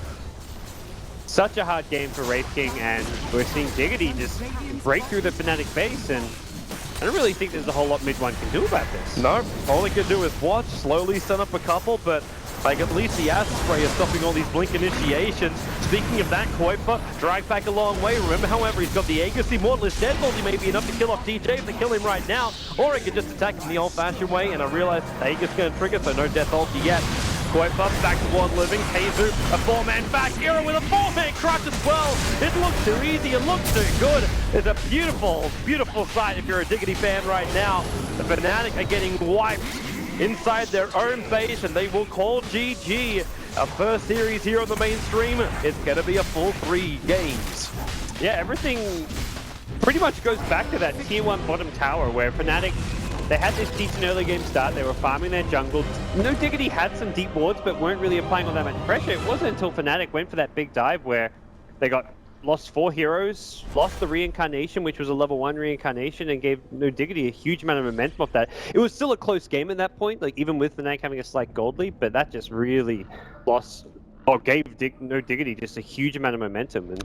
Such a hard game for Wraith King, and we're seeing Diggity just break through the Fnatic base, and I don't really think there's a whole lot mid one can do about this.
No, all they can do is watch, slowly set up a couple, but like, at least the Acid Spray is stopping all these blink initiations. Speaking of that, Kuiper drag back a long way. Remember, however, he's got the Aegis, the Immortalist Deadbolt. May be enough to kill off DJ if they kill him right now, or he could just attack him the old-fashioned way, and I realize the Aegis is going to trigger, so no death ulti yet. Kuiper back to one living. Keizu, a 4-man back. Era with a 4-man crush as well. It looks too easy. It looks too good. It's a beautiful, beautiful sight if you're a Diggity fan right now. The Fnatic are getting wiped inside their own base, and they will call GG. Our first series here on the mainstream is going to be a full 3 games.
Yeah, everything pretty much goes back to that tier 1 bottom tower where Fnatic, they had this decent early game start. They were farming their jungle. No Diggity had some deep wards, but weren't really applying all that much pressure. It wasn't until Fnatic went for that big dive where they lost 4 heroes, lost the reincarnation, which was a level 1 reincarnation, and gave no Diggity a huge amount of momentum off that. It was still a close game at that point, like even with Fnatic having a slight gold lead, but that just really gave no Diggity just a huge amount of momentum. And